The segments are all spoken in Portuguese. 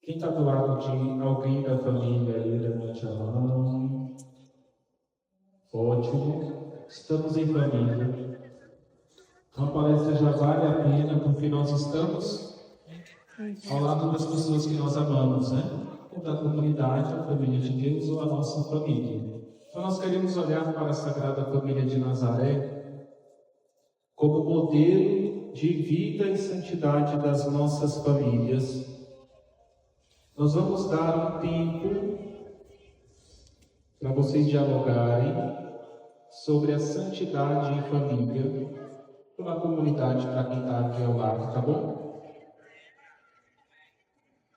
Quem está do lado de alguém da família aí, levante a mão. Ótimo. Estamos em família. Uma palestra já vale a pena porque nós estamos ao lado das pessoas que nós amamos, né? Ou da comunidade, a família de Deus ou a nossa família. Então nós queremos olhar para a Sagrada Família de Nazaré como modelo de vida e santidade das nossas famílias. Nós vamos dar um tempo para vocês dialogarem sobre a santidade em família, pela comunidade, para quem está aqui ao lado, tá bom?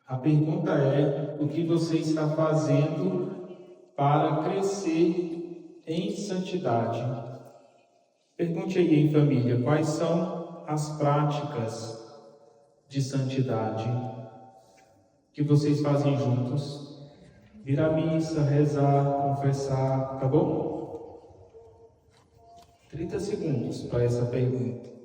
A pergunta é: o que você está fazendo para crescer em santidade? Pergunte aí em família, quais são as práticas de santidade que vocês fazem juntos? Ir à missa, rezar, confessar, tá bom? 30 segundos para essa pergunta.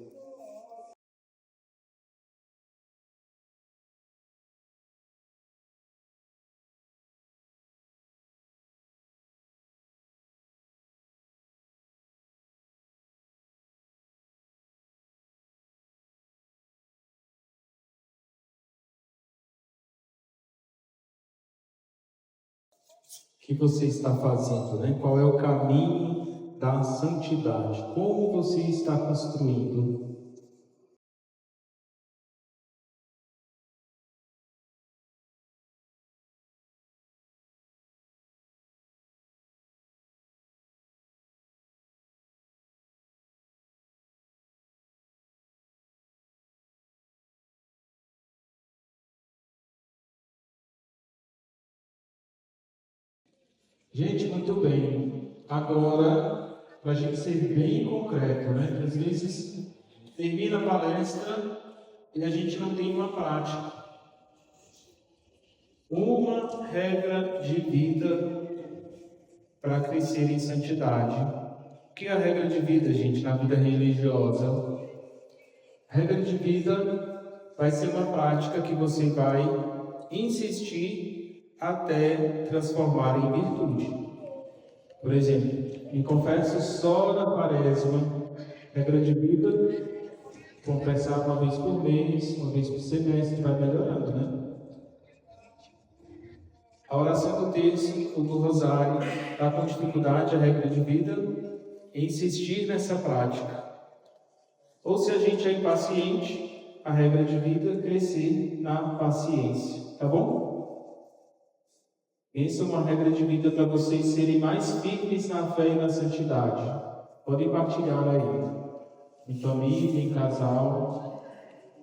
O que você está fazendo, né? Qual é o caminho da santidade? Como você está construindo? Gente, muito bem. Agora, para a gente ser bem concreto, né? Porque às vezes termina a palestra e a gente não tem uma prática. Uma regra de vida para crescer em santidade. O que é a regra de vida, gente, na vida religiosa? A regra de vida vai ser uma prática que você vai insistir até transformar em virtude. Por exemplo, me confesso só na quaresma. Regra de vida, confessar uma vez por mês, uma vez por semestre, vai melhorando, né? A oração do terço ou do rosário está com dificuldade, a regra de vida, insistir nessa prática. Ou se a gente é impaciente, a regra de vida, crescer na paciência, tá bom? Essa é uma regra de vida para vocês serem mais firmes na fé e na santidade. Podem partilhar aí, em família, em casal,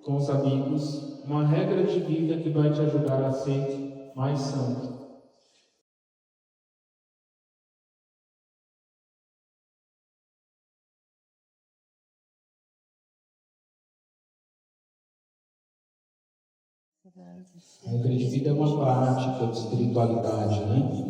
com os amigos, uma regra de vida que vai te ajudar a ser mais santo. A regra de vida é uma prática de espiritualidade, né?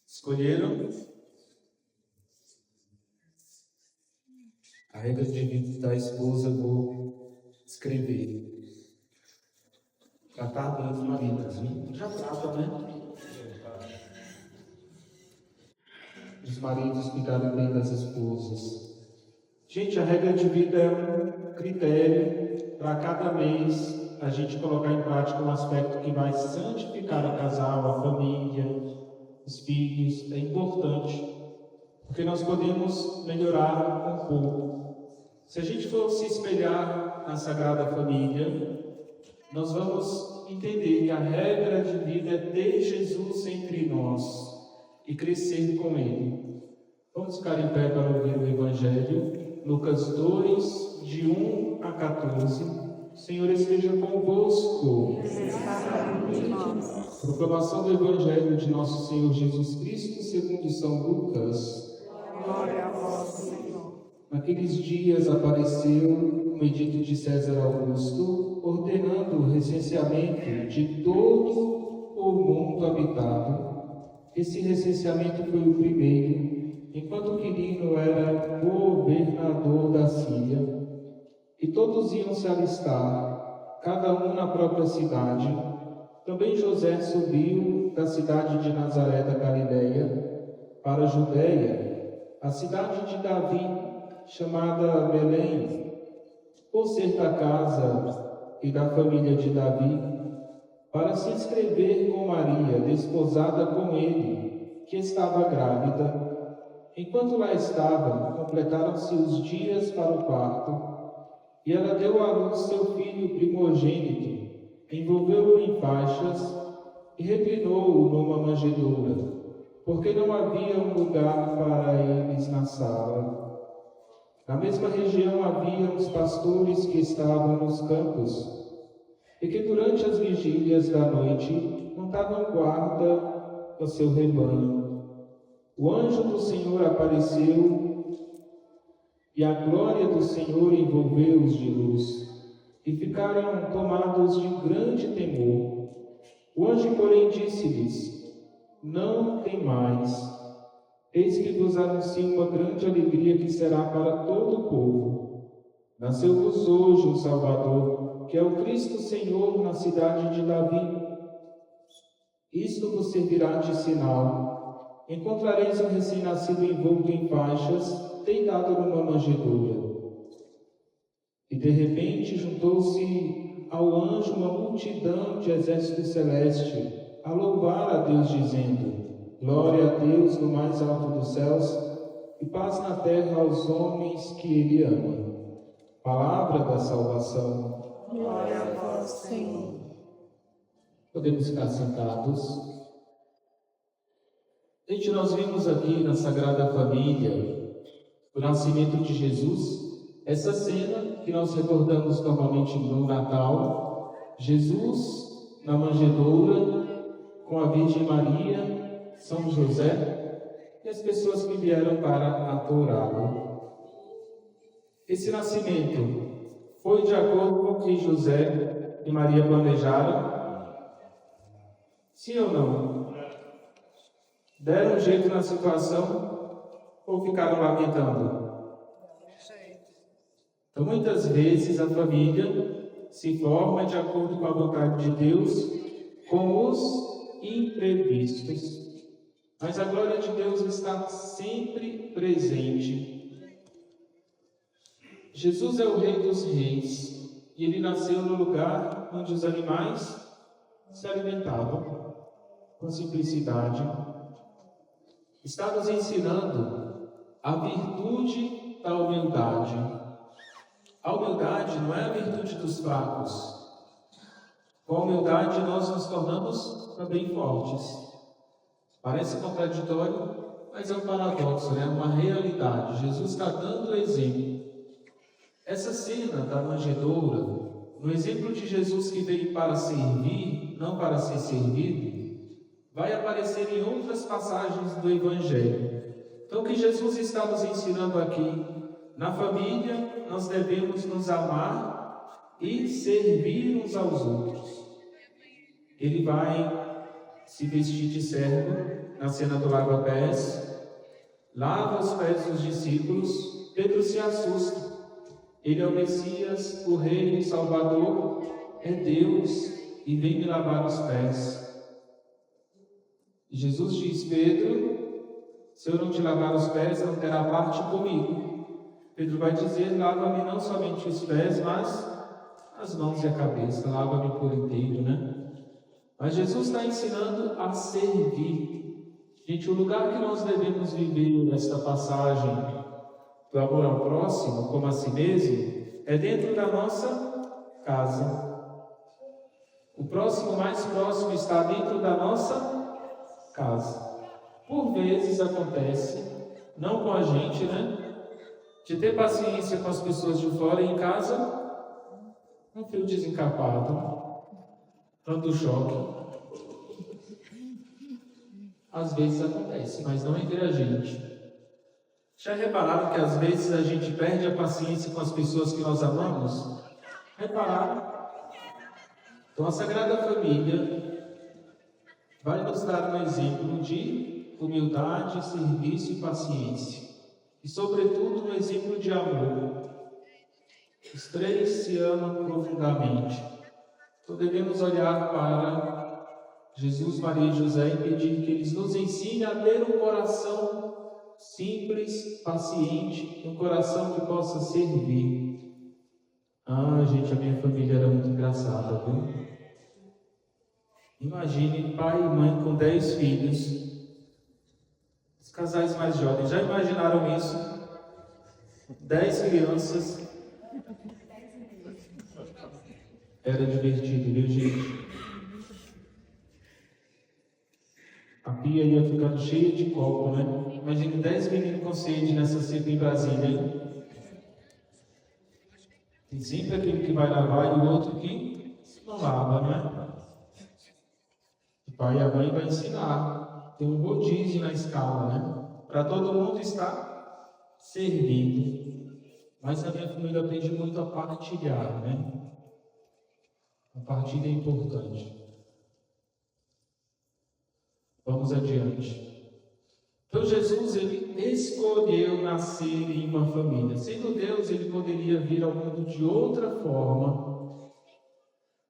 Escolheram? A regra de vida da esposa eu vou escrever. Tratar bem os maridos, viu? Já trata, né? Os maridos cuidarem bem das esposas. Gente, a regra de vida é um critério para cada mês a gente colocar em prática um aspecto que vai santificar o casal, a família, os filhos. É importante, porque nós podemos melhorar um pouco. Se a gente for se espelhar na Sagrada Família, nós vamos entender que a regra de vida é ter Jesus entre nós e crescer com Ele. Vamos ficar em pé para ouvir o Evangelho, Lucas 2, de 1 a 14. O Senhor esteja convosco. Proclamação do Evangelho de Nosso Senhor Jesus Cristo segundo São Lucas. Glória a vós, Senhor. Naqueles dias apareceu um edito de César Augusto, ordenando o recenseamento de todo o mundo habitado. Esse recenseamento foi o primeiro, enquanto Quirino era governador da Síria. E todos iam se alistar, cada um na própria cidade. Também José subiu da cidade de Nazaré da Galileia para a Judéia, a cidade de Davi, chamada Belém, por ser da casa e da família de Davi, para se inscrever com Maria, desposada com ele, que estava grávida. Enquanto lá estava, completaram-se os dias para o parto, e ela deu à luz seu filho primogênito, envolveu-o em faixas e reclinou-o numa manjedoura, porque não havia um lugar para eles na sala. Na mesma região havia uns pastores que estavam nos campos e que durante as vigílias da noite montavam guarda ao seu rebanho. O anjo do Senhor apareceu e a glória do Senhor envolveu-os de luz, e ficaram tomados de grande temor. O anjo, porém, disse-lhes: Não temais, eis que vos anuncio uma grande alegria que será para todo o povo. Nasceu-vos hoje um Salvador, que é o Cristo Senhor, na cidade de Davi. Isto vos servirá de sinal: encontrareis um recém-nascido envolto em faixas, deitado numa manjedoura. E de repente juntou-se ao anjo uma multidão de exército celeste, a louvar a Deus, dizendo: Glória a Deus no mais alto dos céus, e paz na terra aos homens que Ele ama. Palavra da salvação. Glória a vós, Senhor. Podemos ficar sentados. Gente, nós vimos aqui na Sagrada Família o nascimento de Jesus, essa cena que nós recordamos normalmente no Natal, Jesus na manjedoura com a Virgem Maria, São José e as pessoas que vieram para adorá-lo. Esse nascimento foi de acordo com o que José e Maria planejaram? Sim ou não? Deram um jeito na situação ou ficaram lamentando? Então, muitas vezes a família se forma de acordo com a vontade de Deus, com os imprevistos. Mas a glória de Deus está sempre presente. Jesus é o Rei dos Reis e ele nasceu no lugar onde os animais se alimentavam com simplicidade. Está nos ensinando a virtude da humildade. A humildade não é a virtude dos fracos. Com a humildade nós nos tornamos também fortes. Parece contraditório, mas é um paradoxo, né? Uma realidade. Jesus está dando exemplo. Essa cena da manjedoura, no exemplo de Jesus que veio para servir, não para ser servido, vai aparecer em outras passagens do Evangelho. Então, o que Jesus está nos ensinando aqui? Na família, nós devemos nos amar e servir uns aos outros. Ele vai se vestir de servo na cena do lava-pés, lava os pés dos discípulos. Pedro se assusta. Ele é o Messias, o Rei, o Salvador, é Deus e vem me lavar os pés. Jesus diz: Pedro, se eu não te lavar os pés, não terá parte comigo. Pedro vai dizer: lava-me não somente os pés, mas as mãos e a cabeça, lava-me por inteiro, né? Mas Jesus está ensinando a servir. Gente, o lugar que nós devemos viver nesta passagem do amor ao próximo, como a si mesmo, é dentro da nossa casa. O próximo mais próximo está dentro da nossa casa. Por vezes acontece, não com a gente, né? De ter paciência com as pessoas de fora e em casa, um fio desencapado, tanto choque. Às vezes acontece, mas não entre a gente. Já repararam que às vezes a gente perde a paciência com as pessoas que nós amamos? Repararam? Então a Sagrada Família vai nos dar um exemplo de humildade, serviço e paciência. E sobretudo um exemplo de amor. Os três se amam profundamente. Então devemos olhar para Jesus, Maria e José e pedir que eles nos ensinem a ter um coração simples, paciente, um coração que possa servir. Gente, a minha família era muito engraçada, viu? Imagine pai e mãe com 10 filhos, os casais mais jovens, já imaginaram isso? 10 crianças. Era divertido, viu, gente? A pia ia ficando cheia de copo, né? Imagine 10 meninos com sede nessa seca em Brasília, hein? Tem sempre aquele que vai lavar e o outro que não lava, né? O pai e a mãe vai ensinar. Tem um rodízio na escala, né? Para todo mundo estar servindo. Mas a minha família aprende muito a partilhar, né? A partilha é importante. Vamos adiante. Então Jesus, ele escolheu nascer em uma família. Sendo Deus, ele poderia vir ao mundo de outra forma.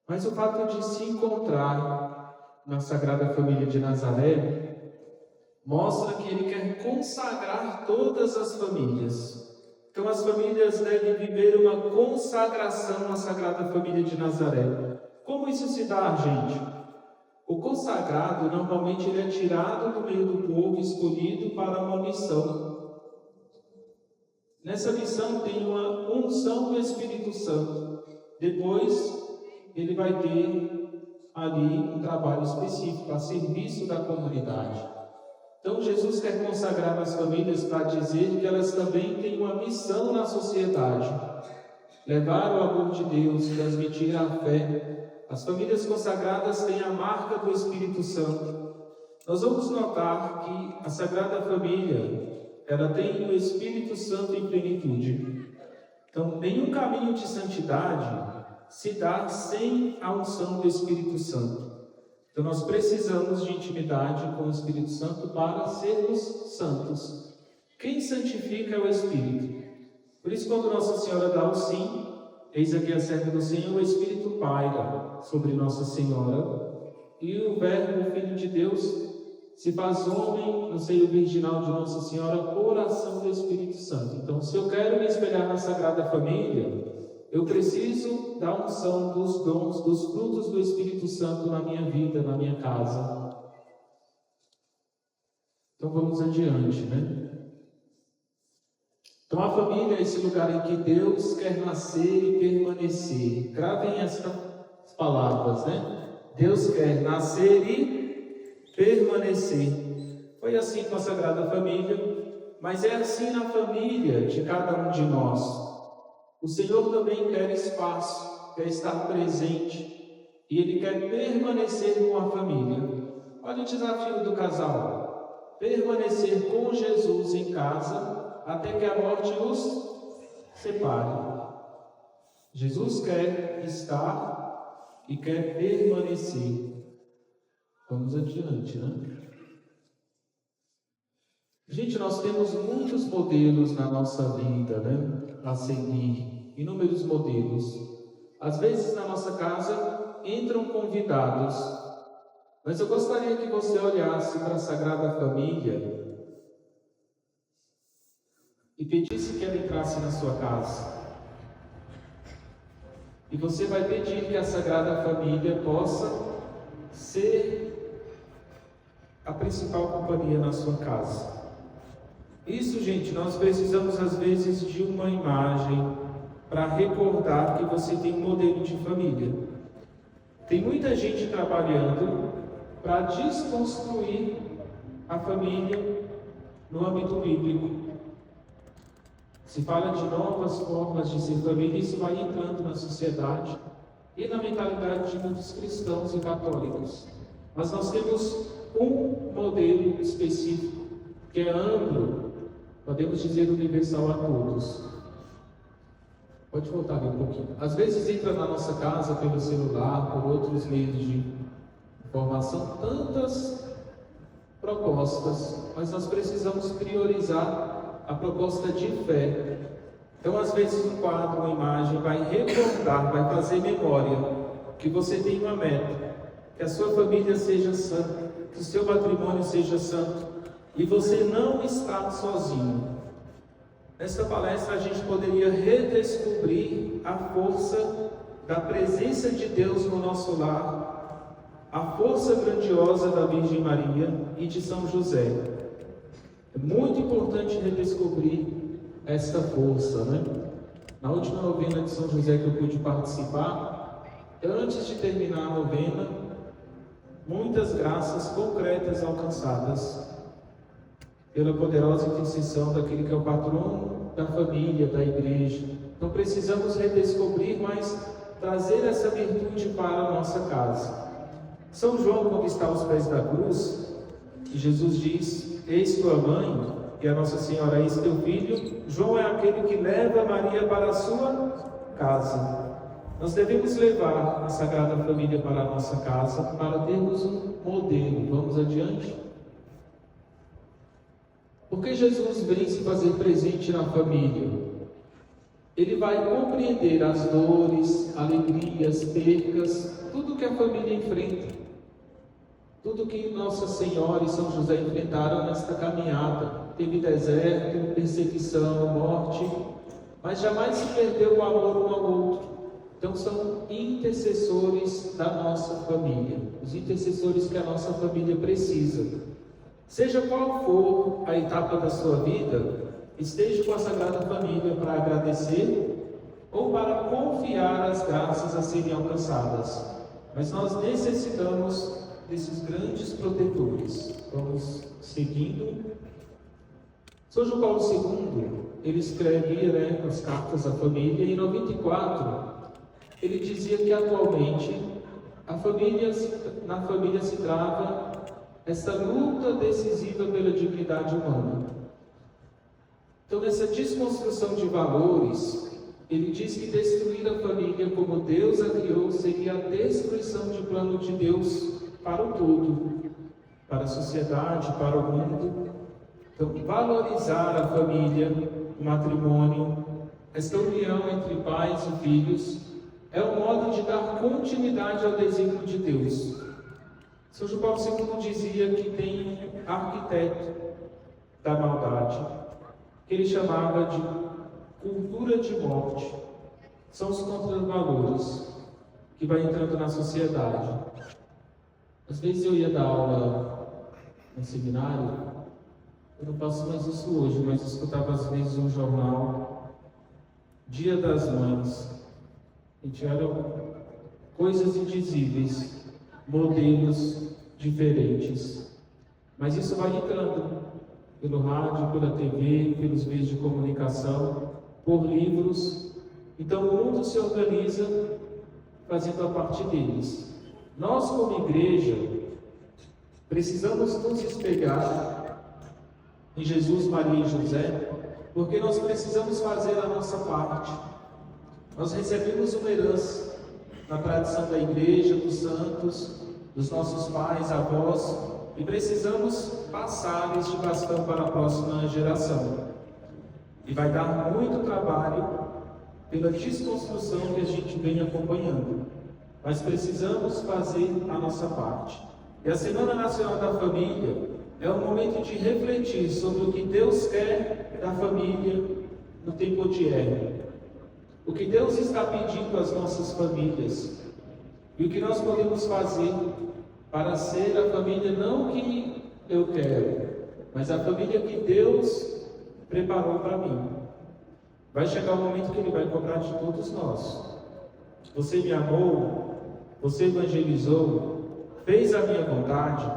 Mas o fato de se encontrar na Sagrada Família de Nazaré mostra que ele quer consagrar todas as famílias. Então as famílias devem viver uma consagração na Sagrada Família de Nazaré. Como isso se dá, gente? O consagrado, normalmente, ele é tirado do meio do povo, escolhido para uma missão. Nessa missão tem uma unção do Espírito Santo. Depois, ele vai ter ali um trabalho específico a serviço da comunidade. Então, Jesus quer consagrar as famílias para dizer que elas também têm uma missão na sociedade. Levar o amor de Deus, transmitir a fé. As famílias consagradas têm a marca do Espírito Santo. Nós vamos notar que a Sagrada Família, ela tem o Espírito Santo em plenitude. Então, nenhum caminho de santidade se dá sem a unção do Espírito Santo. Então, nós precisamos de intimidade com o Espírito Santo para sermos santos. Quem santifica é o Espírito. Por isso, quando Nossa Senhora dá o sim, eis aqui a serva do Senhor, o Espírito paira sobre Nossa Senhora, e o Verbo, o Filho de Deus, se faz homem no seio virginal de Nossa Senhora por ação do Espírito Santo. Então, se eu quero me espelhar na Sagrada Família, eu preciso da unção dos dons, dos frutos do Espírito Santo na minha vida, na minha casa. Então, vamos adiante, né? Então a família é esse lugar em que Deus quer nascer e permanecer. Gravem estas palavras, né? Deus quer nascer e permanecer. Foi assim com a Sagrada Família, mas é assim na família de cada um de nós. O Senhor também quer espaço, quer estar presente, e Ele quer permanecer com a família. Olha o desafio do casal: permanecer com Jesus em casa, até que a morte os separe. Jesus quer estar e quer permanecer. Vamos adiante, né? Gente, nós temos muitos modelos na nossa vida, né? A seguir, inúmeros modelos. Às vezes na nossa casa entram convidados, mas eu gostaria que você olhasse para a Sagrada Família e pedisse que ela entrasse na sua casa. E você vai pedir que a Sagrada Família possa ser a principal companhia na sua casa. Isso, gente, nós precisamos às vezes de uma imagem para recordar que você tem um modelo de família. Tem muita gente trabalhando para desconstruir a família no âmbito bíblico. Se fala de novas formas de ser família, isso vai entrando na sociedade. e na mentalidade de muitos cristãos e católicos. Mas nós temos um modelo específico, que é amplo, podemos dizer universal a todos. Pode voltar ali um pouquinho. Às vezes entra na nossa casa pelo celular, por outros meios de informação, tantas propostas, mas nós precisamos priorizar a proposta de fé. Então, às vezes, um quadro, uma imagem vai recordar, vai fazer memória que você tem uma meta, que a sua família seja santa, que o seu matrimônio seja santo, e você não está sozinho. Nesta palestra a gente poderia redescobrir a força da presença de Deus no nosso lar, a força grandiosa da Virgem Maria e de São José. É muito importante redescobrir esta força, né? Na última novena de São José que eu pude participar, antes de terminar a novena, muitas graças concretas alcançadas pela poderosa intercessão daquele que é o patrono da família, da igreja. Então precisamos redescobrir, mas trazer essa virtude para a nossa casa. São João, quando está aos pés da cruz, e Jesus diz: eis tua mãe, e a Nossa Senhora, eis teu filho. João é aquele que leva Maria para a sua casa. Nós devemos levar a Sagrada Família para a nossa casa, para termos um modelo. Vamos adiante? Porque Jesus vem se fazer presente na família. Ele vai compreender as dores, alegrias, percas, tudo que a família enfrenta, tudo que Nossa Senhora e São José enfrentaram nesta caminhada. Teve deserto, perseguição, morte, mas jamais se perdeu o amor um ao outro. Então são intercessores da nossa família, os intercessores que a nossa família precisa. Seja qual for a etapa da sua vida, esteja com a Sagrada Família para agradecer ou para confiar as graças a serem alcançadas. Mas nós necessitamos desses grandes protetores. Vamos seguindo. São João Paulo II, ele escrevia as cartas à família, e em 94 ele dizia que atualmente na família se trava essa luta decisiva pela dignidade humana. Então, nessa desconstrução de valores, ele diz que destruir a família como Deus a criou seria a destruição de plano de Deus para o todo, para a sociedade, para o mundo. Então, valorizar a família, o matrimônio, esta união entre pais e filhos, é um modo de dar continuidade ao desígnio de Deus. São João Paulo II dizia que tem um arquiteto da maldade, que ele chamava de cultura de morte. São os contravalores que vai entrando na sociedade. Às vezes eu ia dar aula no seminário, eu não faço mais isso hoje, mas escutava às vezes um jornal, Dia das Mães. E tiveram coisas indizíveis, modelos diferentes. Mas isso vai entrando pelo rádio, pela TV, pelos meios de comunicação, por livros. Então o mundo se organiza fazendo a parte deles. Nós, como igreja, precisamos nos espelhar em Jesus, Maria e José, porque nós precisamos fazer a nossa parte. Nós recebemos uma herança na tradição da igreja, dos santos, dos nossos pais, avós, e precisamos passar este bastão para a próxima geração. E vai dar muito trabalho pela desconstrução que a gente vem acompanhando, mas precisamos fazer a nossa parte. E a Semana Nacional da Família é um momento de refletir sobre o que Deus quer da família no tempo odierno. O que Deus está pedindo às nossas famílias e o que nós podemos fazer para ser a família não que eu quero, mas a família que Deus preparou para mim. Vai chegar o momento que Ele vai cobrar de todos nós. Você me amou, você evangelizou, fez a minha vontade,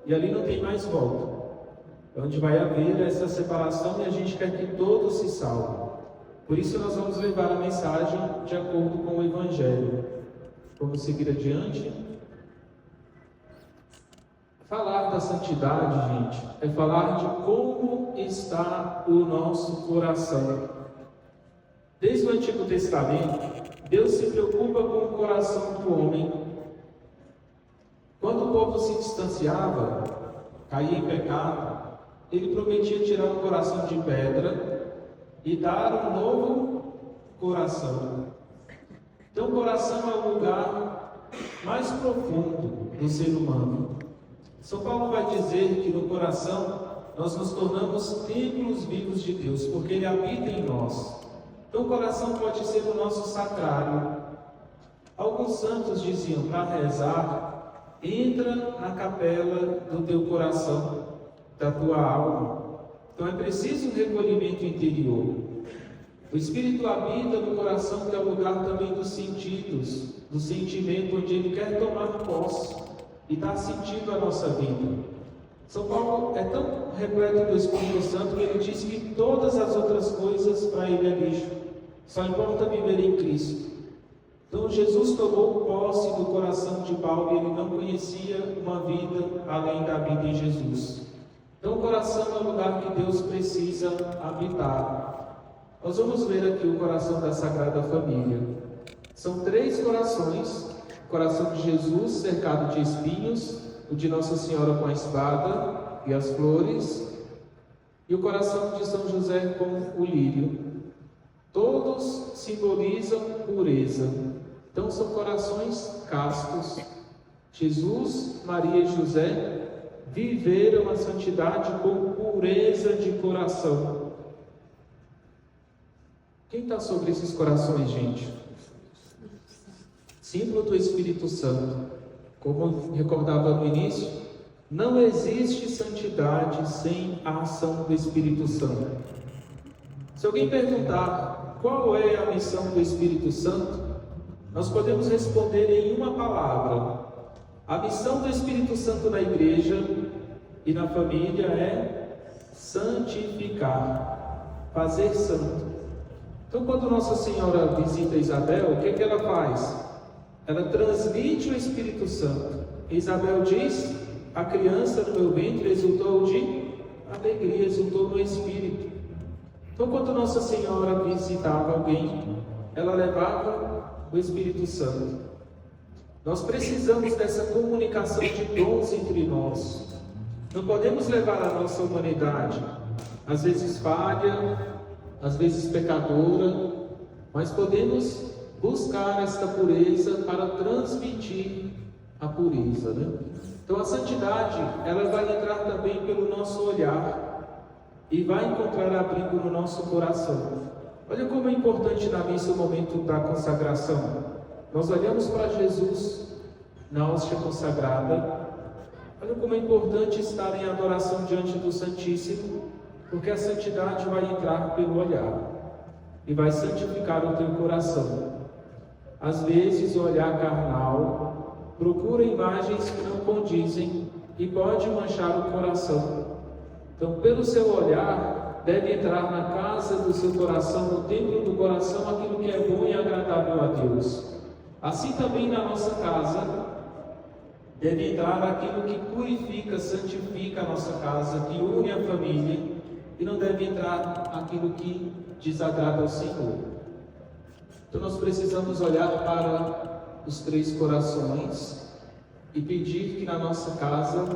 e ali não tem mais volta. Onde vai haver essa separação, e a gente quer que todos se salvem. Por isso nós vamos levar a mensagem de acordo com o Evangelho. Vamos seguir adiante. Falar da santidade, gente, é falar de como está o nosso coração. Desde o Antigo Testamento, Deus se preocupa com o coração do homem. Quando o povo se distanciava, caía em pecado, Ele prometia tirar um coração de pedra e dar um novo coração. Então, o coração é o lugar mais profundo do ser humano. São Paulo vai dizer que no coração nós nos tornamos templos vivos de Deus, porque Ele habita em nós. Então o coração pode ser o nosso sacrário. Alguns santos diziam, para rezar, entra na capela do teu coração, da tua alma. Então é preciso um recolhimento interior. O Espírito habita no coração, que é o lugar também dos sentidos, do sentimento, onde Ele quer tomar posse e dar sentido à nossa vida. São Paulo é tão repleto do Espírito Santo que ele diz que todas as outras coisas para ele é lixo, só importa viver em Cristo. Então Jesus tomou posse do coração de Paulo e ele não conhecia uma vida além da vida em Jesus. Então o coração é o lugar que Deus precisa habitar. Nós vamos ver aqui o coração da Sagrada Família. São 3 corações: o coração de Jesus cercado de espinhos, o de Nossa Senhora com a espada e as flores, e o coração de São José com o lírio. Todos simbolizam pureza. Então são corações castos. Jesus, Maria e José viveram a santidade com pureza de coração. Quem está sobre esses corações, gente? Símbolo do Espírito Santo. Como recordava no início, não existe santidade sem a ação do Espírito Santo. Se alguém perguntar qual é a missão do Espírito Santo, nós podemos responder em uma palavra. A missão do Espírito Santo na igreja e na família é santificar, fazer santo. Então, quando Nossa Senhora visita Isabel, o que ela faz? Ela transmite o Espírito Santo. Isabel diz: a criança no meu ventre exultou de alegria, exultou no Espírito. Então, quando Nossa Senhora visitava alguém, ela levava o Espírito Santo. Nós precisamos dessa comunicação de dons entre nós. Não podemos levar a nossa humanidade, às vezes falha, às vezes pecadora, mas podemos buscar esta pureza para transmitir a pureza, né? Então a santidade, ela vai entrar também pelo nosso olhar e vai encontrar abrigo no nosso coração. Olha como é importante na missa o momento da consagração. Nós olhamos para Jesus na hóstia consagrada. Olha como é importante estar em adoração diante do Santíssimo, porque a santidade vai entrar pelo olhar e vai santificar o teu coração. Às vezes o olhar carnal procura imagens que não condizem e pode manchar o coração. Então, pelo seu olhar, deve entrar na casa do seu coração, no templo do coração, aquilo que é bom e agradável a Deus. Assim também na nossa casa, deve entrar aquilo que purifica, santifica a nossa casa, que une a família, e não deve entrar aquilo que desagrada ao Senhor. Então nós precisamos olhar para os 3 corações e pedir que na nossa casa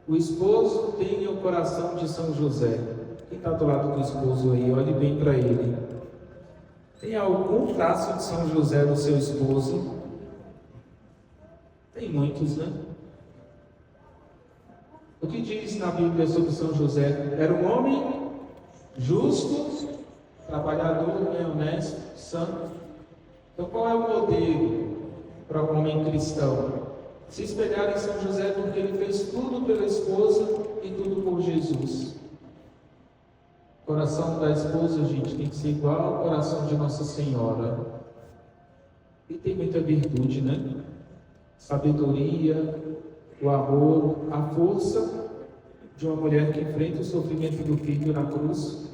o esposo tenha o coração de São José. Quem está do lado do esposo aí, olhe bem para ele. Tem algum traço de São José no seu esposo? Tem muitos, né? O que diz na Bíblia sobre São José? Era um homem justo, trabalhador, honesto, santo. Então qual é o modelo para um homem cristão? Se espelhar em São José, porque ele fez tudo pela esposa e tudo por Jesus. O coração da esposa, gente, tem que ser igual ao coração de Nossa Senhora. E tem muita virtude, né? Sabedoria, o amor, a força de uma mulher que enfrenta o sofrimento do filho na cruz.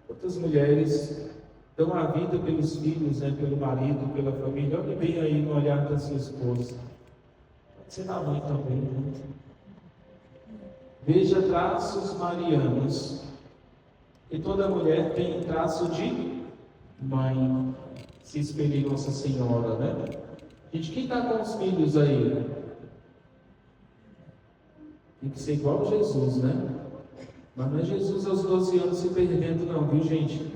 Quantas mulheres dão a vida pelos filhos, né, pelo marido, pela família. Olhe bem aí no olhar da sua esposa. Pode ser da mãe também, né? Veja traços marianos. E toda mulher tem traço de mãe. Se espelha em Nossa Senhora, né? Gente, quem está com os filhos aí? Tem que ser igual a Jesus, né? Mas não é Jesus aos 12 anos se perdendo, não, viu, gente?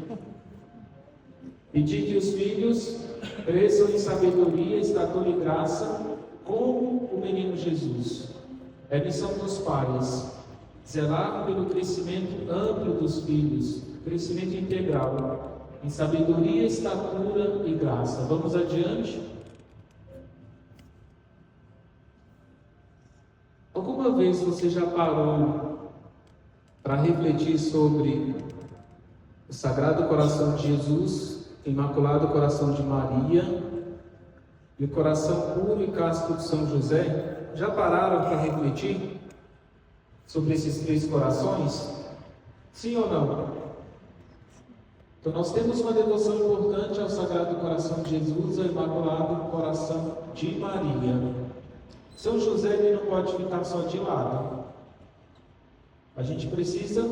Pedir que os filhos cresçam em sabedoria, estatura e graça, como o menino Jesus. É missão dos pais zelar pelo crescimento amplo dos filhos, crescimento integral, em sabedoria, estatura e graça. Vamos adiante? Alguma vez você já parou para refletir sobre o Sagrado Coração de Jesus, Imaculado Coração de Maria e o coração puro e casto de São José? Já pararam para refletir sobre esses três corações? Sim ou não? Então nós temos uma devoção importante ao Sagrado Coração de Jesus, ao Imaculado Coração de Maria. São José ele não pode ficar só de lado. A gente precisa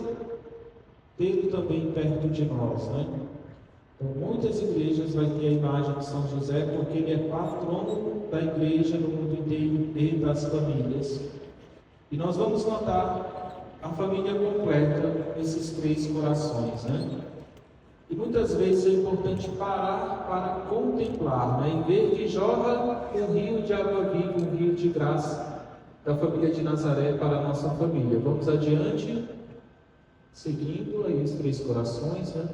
tê-lo também perto de nós, né? Então, muitas igrejas vai ter a imagem de São José porque ele é patrono da igreja no mundo inteiro e das famílias. E nós vamos notar a família completa nesses três corações, né? E muitas vezes é importante parar para contemplar, né? E ver que jorra um rio de água viva, um rio de graça da família de Nazaré para a nossa família. Vamos adiante, seguindo aí os três corações, né?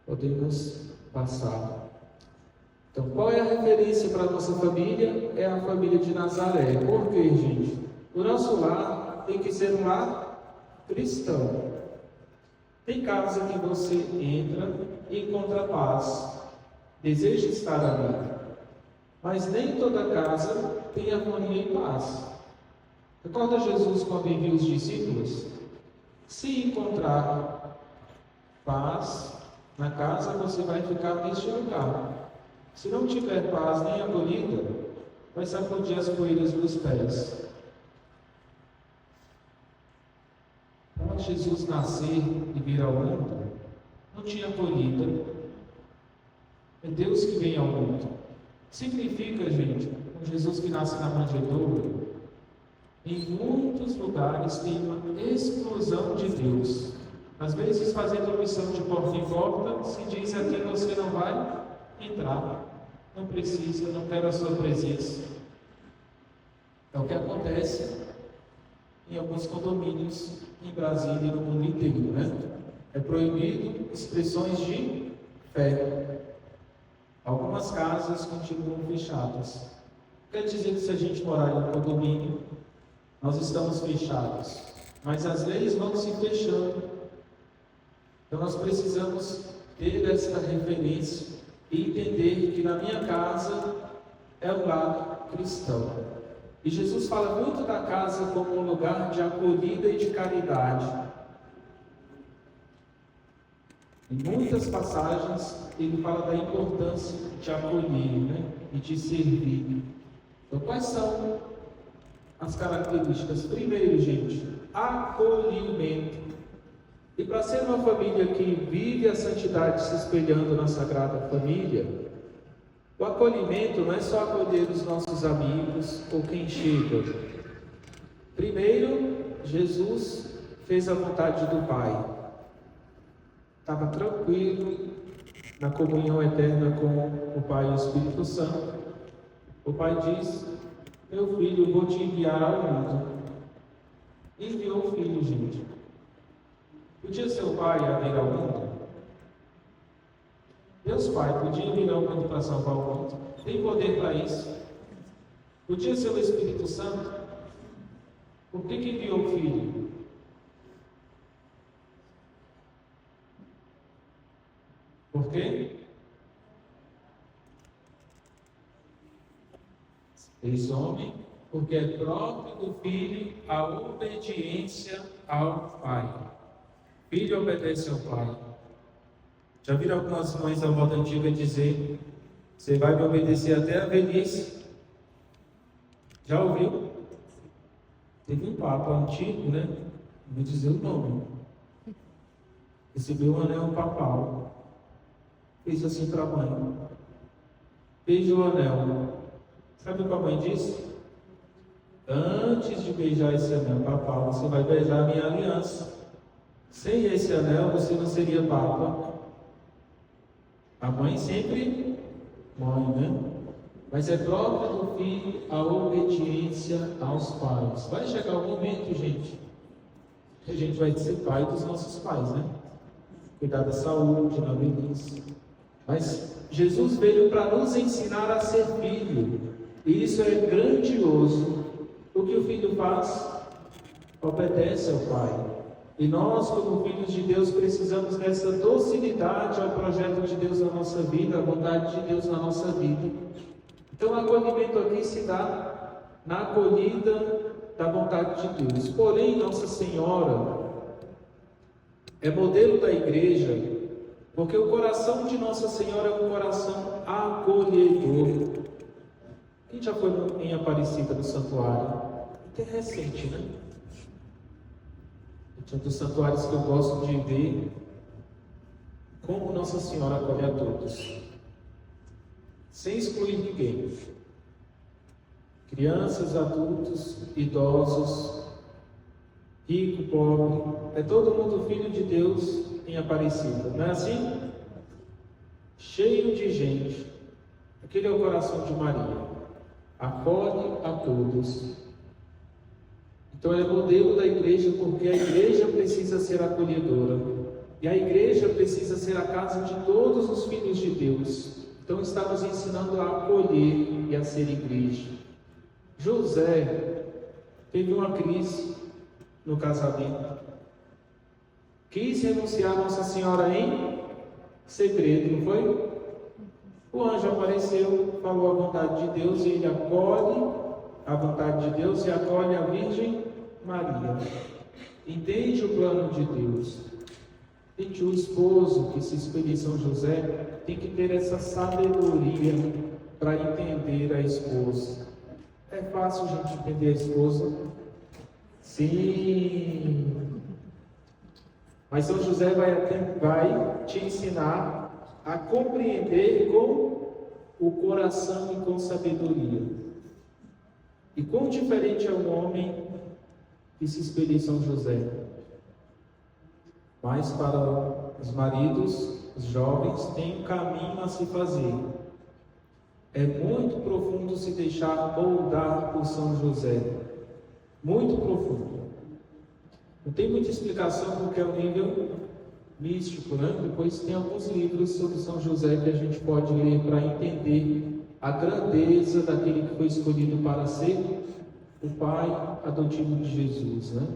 Podemos passar. Então, qual é a referência para a nossa família? É a família de Nazaré. Por quê, gente? O nosso lar tem que ser um lar cristão. Tem casa que você entra e encontra paz, deseja estar ali, mas nem toda casa tem harmonia e paz. Recorda Jesus quando enviou os discípulos? Se encontrar paz na casa, você vai ficar neste lugar. Se não tiver paz nem acolhida, vai sacudir as poeiras dos pés. Para Jesus nascer e vir ao mundo, não tinha acolhida. É Deus que vem ao mundo. Significa, gente, um Jesus que nasce na manjedoura, em muitos lugares tem uma exclusão de Deus. Às vezes, fazendo missão de porta em porta, se diz aqui você não vai entrar, não precisa, não quero a sua presença. É o que acontece em alguns condomínios em Brasília e no mundo inteiro, né? É proibido expressões de fé. Algumas casas continuam fechadas. Quer dizer que se a gente morar em um condomínio, nós estamos fechados, mas as leis vão se fechando. Então nós precisamos ter essa referência e entender que na minha casa é um lar cristão. E Jesus fala muito da casa como um lugar de acolhida e de caridade. Em muitas passagens ele fala da importância de acolher, né? E de servir. Então quais são as características? Primeiro, gente, acolhimento. E para ser uma família que vive a santidade se espelhando na Sagrada Família, o acolhimento não é só acolher os nossos amigos ou quem chega. Primeiro, Jesus fez a vontade do Pai. Estava tranquilo na comunhão eterna com o Pai e o Espírito Santo. O Pai diz: meu filho, eu vou te enviar ao mundo. Enviou o filho, gente. Podia ser o Pai a vir ao mundo? Deus Pai podia vir ao mundo para salvar o mundo. Tem poder para isso. Podia ser o Espírito Santo. Por que enviou o Filho? Por quê? Fez homem, porque é próprio do Filho a obediência ao Pai. Filho obedece ao Pai. Já viram algumas mães da moda antiga dizer: você vai me obedecer até a velhice? Já ouviu? Teve um papa antigo, né? Não vou dizer o nome. Recebeu um anel papal. Fez assim para a mãe: beija o anel. Sabe o que a mãe disse? Antes de beijar esse anel papal, você vai beijar a minha aliança. Sem esse anel, você não seria papa. A mãe sempre mãe, né? Mas é próprio do filho a obediência aos pais. Vai chegar um momento, gente, que a gente vai ser pai dos nossos pais, né? Cuidar da saúde, na velhice. Mas Jesus veio para nos ensinar a ser filho. E isso é grandioso. O que o filho faz? Obedece ao pai. E nós, como filhos de Deus, precisamos dessa docilidade ao projeto de Deus na nossa vida, à vontade de Deus na nossa vida. Então, o acolhimento aqui se dá na acolhida da vontade de Deus. Porém, Nossa Senhora é modelo da igreja, porque o coração de Nossa Senhora é um coração acolhedor. Quem já foi em Aparecida do Santuário? Até recente, né? É um dos santuários que eu gosto de ver como Nossa Senhora acolhe a todos, sem excluir ninguém. Crianças, adultos, idosos, rico, pobre, é todo mundo filho de Deus em Aparecida, não é assim? Cheio de gente. Aquele é o coração de Maria, acolhe a todos. Então é modelo da igreja, porque a igreja precisa ser acolhedora. E a igreja precisa ser a casa de todos os filhos de Deus. Então está nos ensinando a acolher e a ser igreja. José teve uma crise no casamento. Quis renunciar a Nossa Senhora em segredo, não foi? O anjo apareceu, falou a vontade de Deus, e ele acolhe a vontade de Deus e acolhe a Virgem Maria. Entende o plano de Deus. Gente, o esposo que se espelha em São José tem que ter essa sabedoria para entender a esposa. É fácil, gente, entender a esposa? Sim. Mas São José vai te ensinar a compreender com o coração e com sabedoria. E quão diferente é um homem que se espelha em São José. Mas para os maridos, os jovens, tem um caminho a se fazer. É muito profundo se deixar moldar por São José. Muito profundo. Não tem muita explicação porque é um nível místico, né? Depois tem alguns livros sobre São José que a gente pode ler para entender a grandeza daquele que foi escolhido para ser o pai adotivo de Jesus, né?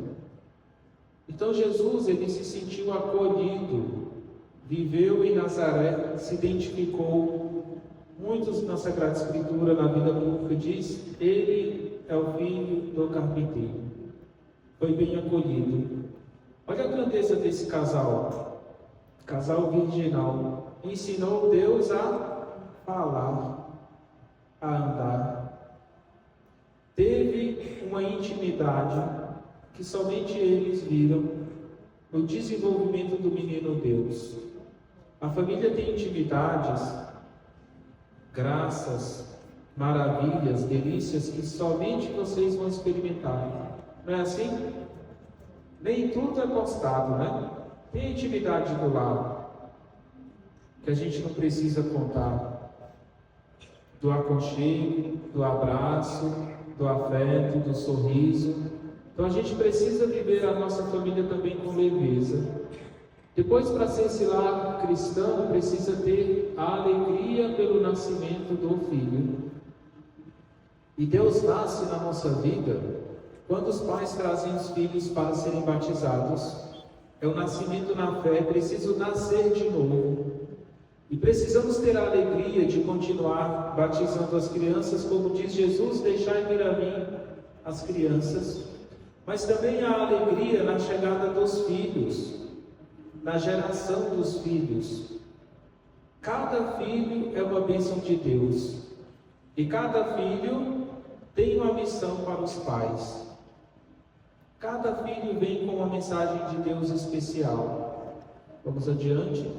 Então Jesus, ele se sentiu acolhido, viveu em Nazaré, se identificou. Muitos na Sagrada Escritura, na vida pública, diz: ele é o filho do carpinteiro. Foi bem acolhido. Olha a grandeza desse casal virginal. Ensinou Deus a falar, a andar. Teve uma intimidade que somente eles viram no desenvolvimento do menino Deus. A família tem intimidades, graças, maravilhas, delícias que somente vocês vão experimentar. Não é assim? Nem tudo é postado, né? Tem intimidade do lado que a gente não precisa contar. Do aconchego, do abraço, do afeto, do sorriso. Então a gente precisa viver a nossa família também com leveza. Depois, para ser esse lar cristão, precisa ter a alegria pelo nascimento do filho. E Deus nasce na nossa vida quando os pais trazem os filhos para serem batizados. É o nascimento na fé, é preciso nascer de novo. E precisamos ter a alegria de continuar batizando as crianças, como diz Jesus: deixai vir a mim as crianças. Mas também a alegria na chegada dos filhos, na geração dos filhos. Cada filho é uma bênção de Deus. E cada filho tem uma missão para os pais. Cada filho vem com uma mensagem de Deus especial. Vamos adiante.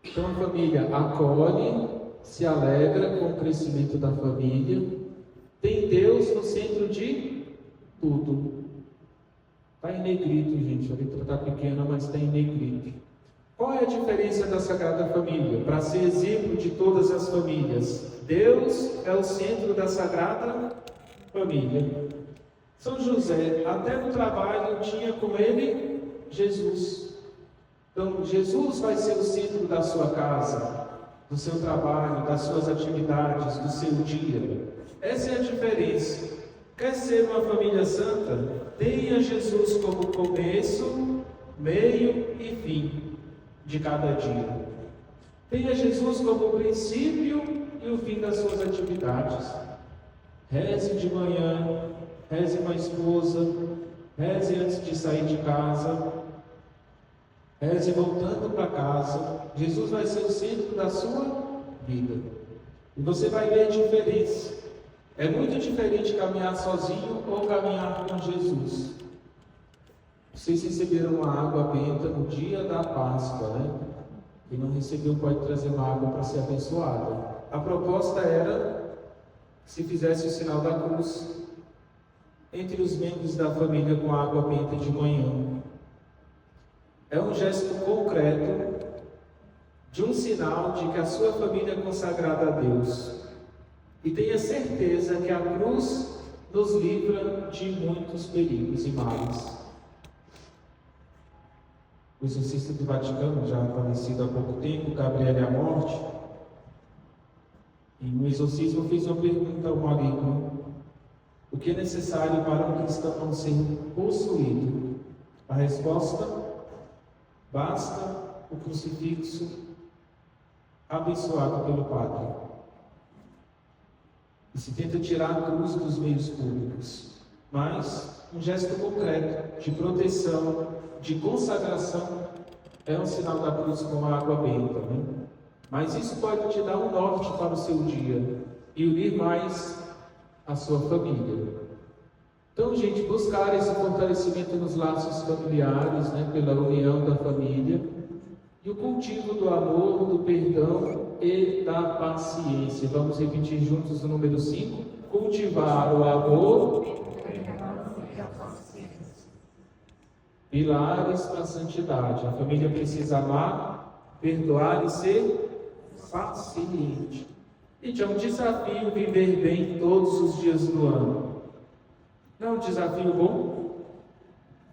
Então a família acolhe, se alegra com o crescimento da família, tem Deus no centro de tudo. Está em negrito, gente. A letra está pequena, mas está em negrito. Qual é a diferença da Sagrada Família? Para ser exemplo de todas as famílias, Deus é o centro da Sagrada Família. São José, até no trabalho, tinha com ele Jesus. Então, Jesus vai ser o centro da sua casa, do seu trabalho, das suas atividades, do seu dia. Essa é a diferença. Quer ser uma família santa? Tenha Jesus como começo, meio e fim de cada dia. Tenha Jesus como princípio e o fim das suas atividades. Reze de manhã, reze com a esposa, reze antes de sair de casa, reze voltando para casa. Jesus vai ser o centro da sua vida. E você vai ver a diferença. É muito diferente caminhar sozinho ou caminhar com Jesus. Vocês receberam uma água benta no dia da Páscoa, né? Quem não recebeu pode trazer uma água para ser abençoada. A proposta era que se fizesse o sinal da cruz entre os membros da família com a água benta de manhã. É um gesto concreto de um sinal de que a sua família é consagrada a Deus. E tenha certeza que a cruz nos livra de muitos perigos e males. O exorcista do Vaticano, já falecido há pouco tempo, Gabriele Amorte, em um exorcismo fez uma pergunta ao maligno: o que é necessário para um cristão não ser possuído? A resposta: basta o crucifixo abençoado pelo Padre. E se tenta tirar a cruz dos meios públicos, mas um gesto concreto de proteção, de consagração, é um sinal da cruz com a água benta, né? Mas isso pode te dar um norte para o seu dia e unir mais a sua família. Então, gente, buscar esse fortalecimento nos laços familiares, né, pela união da família, e o cultivo do amor, do perdão e da paciência. Vamos repetir juntos o número 5. Cultivar o amor, pilares para a santidade. A família precisa amar, perdoar e ser paciente. Gente, é um desafio viver bem todos os dias do ano. Não é um desafio bom?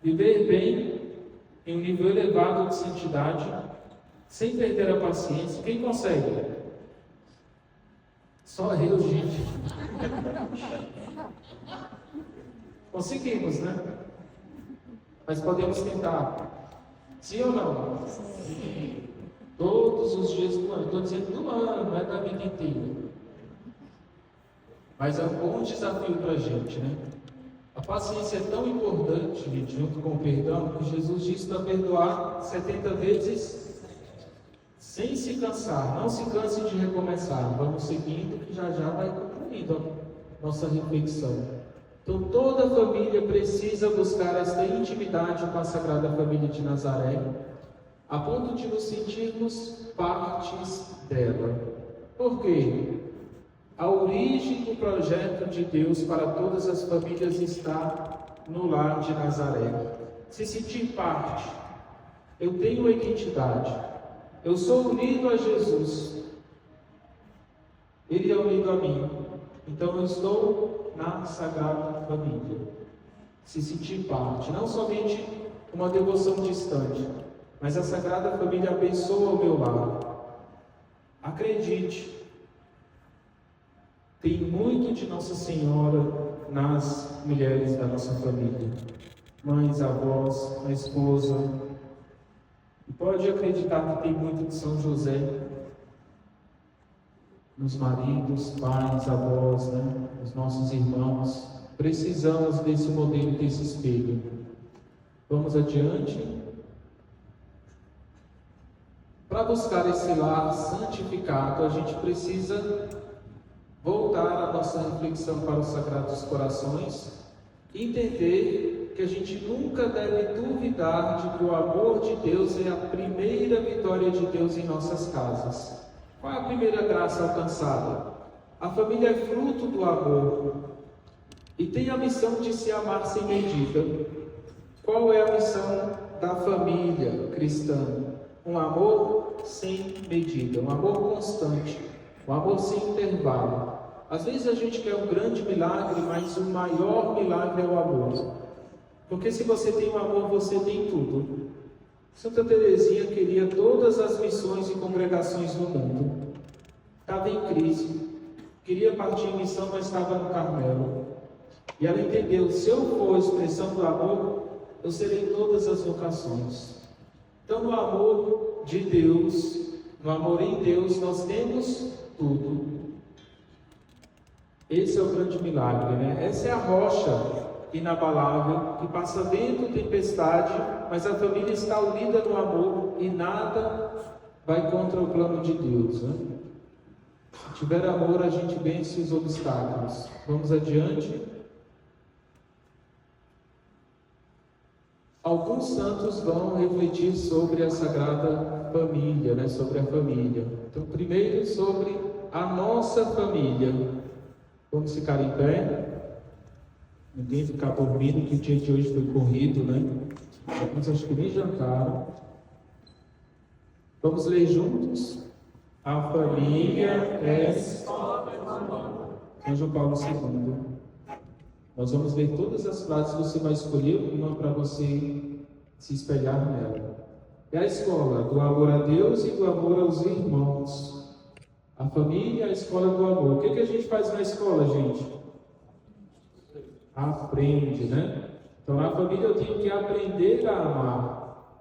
Viver bem em um nível elevado de santidade, sem perder a paciência. Quem consegue? Só eu, gente. Conseguimos, né? Mas podemos tentar. Sim ou não? Sim. Todos os dias do ano. Estou dizendo do ano, não é da vida inteira. Mas é um bom desafio para a gente, né? A paciência é tão importante, gente, junto com o perdão, que Jesus disse para perdoar 70 vezes sem se cansar. Não se canse de recomeçar. Vamos seguindo, que já vai concluindo a nossa reflexão. Então, toda família precisa buscar esta intimidade com a Sagrada Família de Nazaré, a ponto de nos sentirmos partes dela. Por quê? A origem do projeto de Deus para todas as famílias está no lar de Nazaré. Se sentir parte, eu tenho identidade, eu sou unido a Jesus, Ele é unido a mim, então eu estou na Sagrada Família. Se sentir parte, não somente uma devoção distante, mas a Sagrada Família abençoa o meu lar. Acredite, tem muito de Nossa Senhora nas mulheres da nossa família. Mães, avós, a esposa. E pode acreditar que tem muito de São José nos maridos, pais, avós, né? Os nossos irmãos. Precisamos desse modelo, desse espelho. Vamos adiante. Para buscar esse lar santificado, a gente precisa voltar a nossa reflexão para os Sagrados Corações e entender que a gente nunca deve duvidar de que o amor de Deus é a primeira vitória de Deus em nossas casas. Qual é a primeira graça alcançada? A família é fruto do amor e tem a missão de se amar sem medida. Qual é a missão da família cristã? Um amor sem medida, um amor constante, um amor sem intervalo. Às vezes a gente quer um grande milagre, mas o maior milagre é o amor. Porque se você tem o amor, você tem tudo. Santa Teresinha queria todas as missões e congregações no mundo. Estava em crise. Queria partir em missão, mas estava no Carmelo. E ela entendeu, se eu for a expressão do amor, eu serei todas as vocações. Então, no amor de Deus, no amor em Deus, nós temos tudo. Esse é o grande milagre, né? Essa é a rocha inabalável que passa vento, tempestade, mas a família está unida no amor e nada vai contra o plano de Deus, né? Se tiver amor, a gente vence os obstáculos. Vamos adiante. Alguns santos vão refletir sobre a Sagrada Família, né? Sobre a família. Então, primeiro sobre a nossa família. Vamos ficar em pé. Ninguém ficar dormindo, que o dia de hoje foi corrido, né? Alguns acho que nem jantaram. Vamos ler juntos? A família é São João Paulo II. Nós vamos ler todas as frases, você vai escolher uma para você se espelhar nela. É a escola do amor a Deus e do amor aos irmãos. A família é a escola do amor. O que a gente faz na escola, gente? Aprende, né? Então, na família eu tenho que aprender a amar.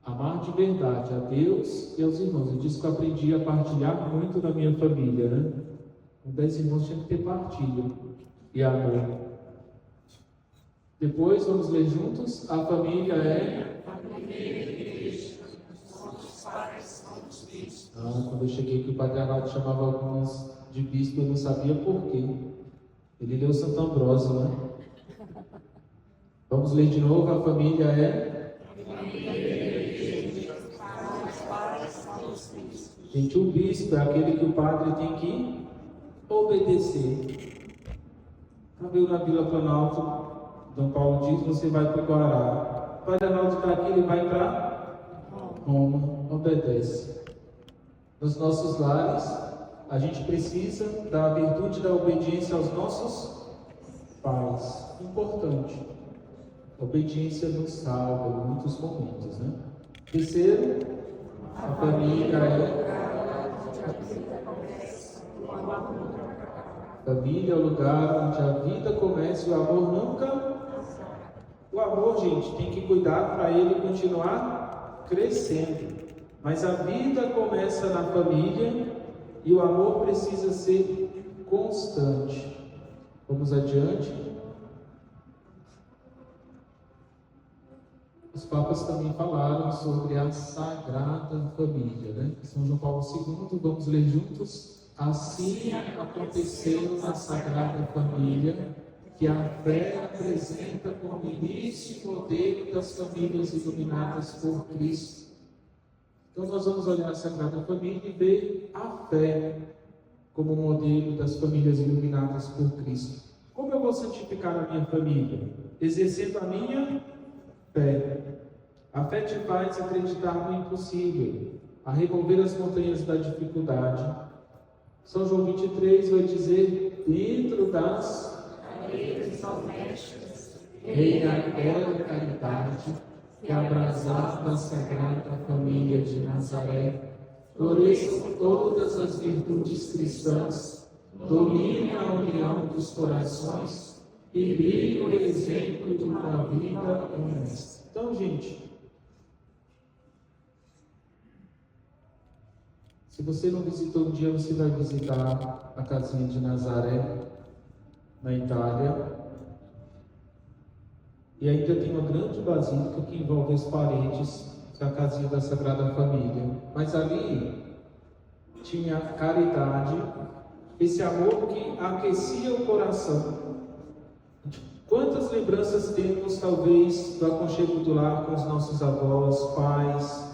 Amar de verdade a Deus e aos irmãos. Eu disse que eu aprendi a partilhar muito na minha família, né? Com 10 irmãos tinha que ter partilha e amor. Depois, vamos ler juntos. A família é... Quando eu cheguei aqui, o Padre Arnaldo chamava alguns de bispo, eu não sabia por quê. Ele leu Santo Ambrósio, né? Vamos ler de novo. A família é... Gente, o bispo é aquele que o padre tem que obedecer. Cabelo na Vila Planalto, Dom Paulo diz, você vai para o Guará. O Padre Arnaldo está aqui, ele vai para Roma. Obedece. Nos nossos lares, a gente precisa da virtude da obediência aos nossos pais. Importante. A obediência nos salva em muitos momentos, né? Terceiro, a família é... Família é o lugar onde a vida começa e o amor nunca... O amor, gente, tem que cuidar para ele continuar crescendo. Mas a vida começa na família e o amor precisa ser constante. Vamos adiante. Os papas também falaram sobre a Sagrada Família, né? São João Paulo II, vamos ler juntos. Assim aconteceu na Sagrada Família, que a fé apresenta como início e modelo das famílias iluminadas por Cristo. Então nós vamos olhar a Sagrada Família e ver a fé como modelo das famílias iluminadas por Cristo. Como eu vou santificar a minha família? Exercendo a minha fé. A fé te faz acreditar no impossível, a remover as montanhas da dificuldade. São João 23 vai dizer, dentro das reina aquela caridade que abrasava a Sagrada Família de Nazaré, floresçam todas as virtudes cristãs, domine a união dos corações e brilhe o exemplo de uma vida honesta. Então, gente, se você não visitou um dia, você vai visitar a casinha de Nazaré, na Itália. E ainda tem uma grande basílica que envolve as paredes da casinha da Sagrada Família. Mas ali tinha caridade, esse amor que aquecia o coração. Quantas lembranças temos, talvez, do aconchego do lar com os nossos avós, pais,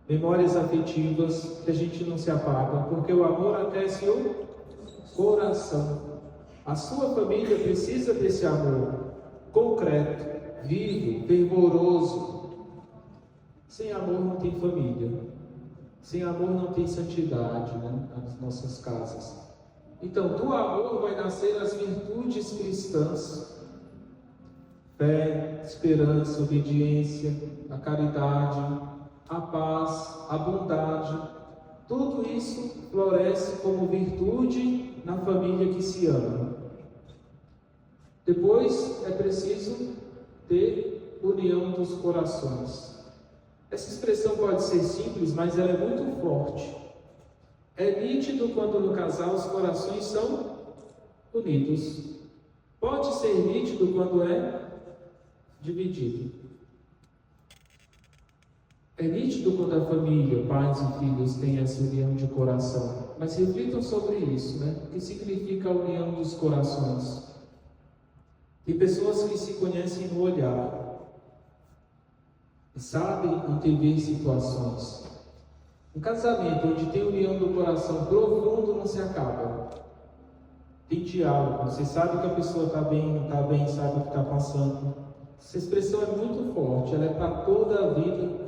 memórias afetivas que a gente não se apaga, porque o amor aquece o coração. A sua família precisa desse amor concreto, vivo, fervoroso. Sem amor não tem família. Sem amor não tem santidade, né, nas nossas casas. Então, do amor vai nascer as virtudes cristãs: fé, esperança, obediência, a caridade, a paz, a bondade. Tudo isso floresce como virtude na família que se ama. Depois é preciso ter união dos corações. Essa expressão pode ser simples, mas ela é muito forte. É nítido quando no casal os corações são unidos. Pode ser nítido quando é dividido. É nítido quando a família, pais e filhos, têm essa união de coração. Mas reflitam sobre isso, né? O que significa a união dos corações? Tem pessoas que se conhecem no olhar e sabem antever situações. Um casamento onde tem união do coração profundo não se acaba. Tem diálogo, você sabe que a pessoa está bem, não está bem, sabe o que está passando. Essa expressão é muito forte, ela é para toda a vida.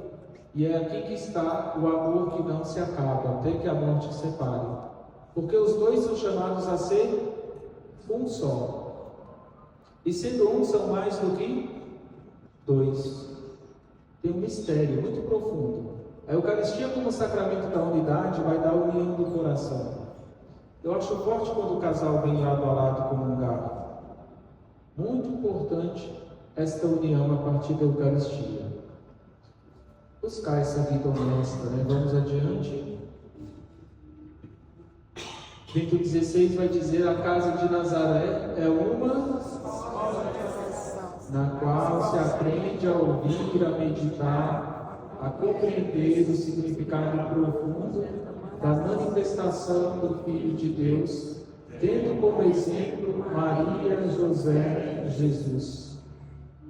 E é aqui que está o amor que não se acaba, até que a morte separe. Porque os dois são chamados a ser um só. E sendo um, são mais do que dois. Tem um mistério muito profundo. A Eucaristia, como sacramento da unidade, vai dar a união do coração. Eu acho forte quando o casal vem lado a lado comungar. Muito importante esta união a partir da Eucaristia. Buscar essa vida honesta, né? Vamos adiante. Bento XVI vai dizer: a casa de Nazaré é uma na qual se aprende a ouvir, a meditar, a compreender o significado profundo da manifestação do Filho de Deus, tendo como exemplo Maria, José e Jesus.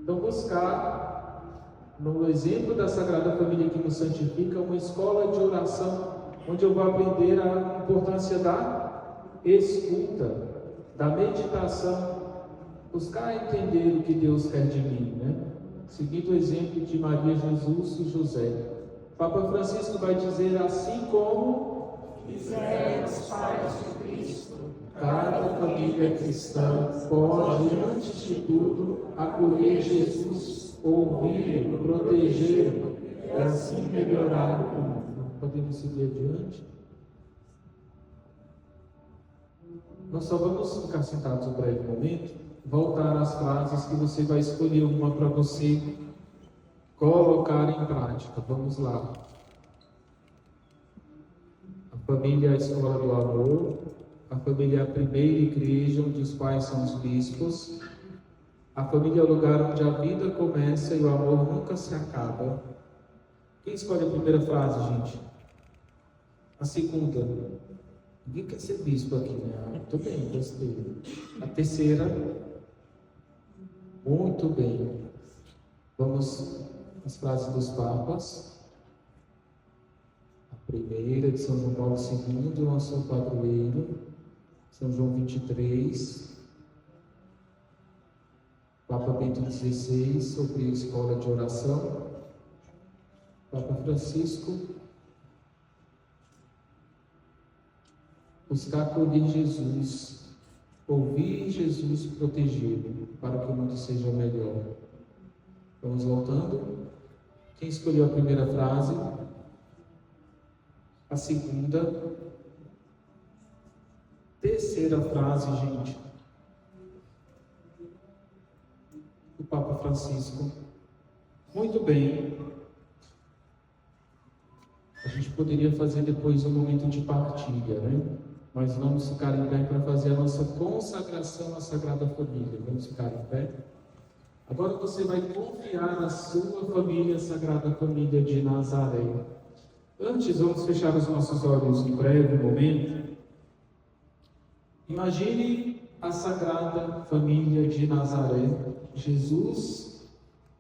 Então, buscar no exemplo da Sagrada Família que nos santifica, uma escola de oração, onde eu vou aprender a importância da escuta, da meditação, buscar entender o que Deus quer de mim, né? Seguindo o exemplo de Maria, Jesus e José. Papa Francisco vai dizer: assim como fizemos pais de Cristo, cada família cristã pode, antes de tudo, acolher Jesus, ouvir, proteger e assim melhorar o mundo. Podemos seguir adiante? Nós só vamos ficar sentados um breve momento, voltar às frases que você vai escolher uma para você colocar em prática. Vamos lá. A família é a escola do amor, a família é a primeira igreja onde os pais são os bispos. A família é o lugar onde a vida começa e o amor nunca se acaba. Quem escolhe a primeira frase, gente? A segunda. Ninguém quer ser bispo aqui, né? Muito bem, gostei. A terceira. Muito bem. Vamos às frases dos papas. A primeira de São João Paulo II, nosso padroeiro. São João 23. Papa Bento XVI, sobre a escola de oração. Papa Francisco, buscar acolher Jesus, ouvir Jesus protegê-lo, para que o mundo seja melhor. Vamos voltando. Quem escolheu a primeira frase? A segunda. Terceira frase, gente. O Papa Francisco. Muito bem. A gente poderia fazer depois um momento de partilha, né? Mas vamos ficar em pé para fazer a nossa consagração à Sagrada Família. Vamos ficar em pé. Agora você vai confiar na sua família, Sagrada Família de Nazaré. Antes, vamos fechar os nossos olhos um breve momento. Imagine a Sagrada Família de Nazaré, Jesus,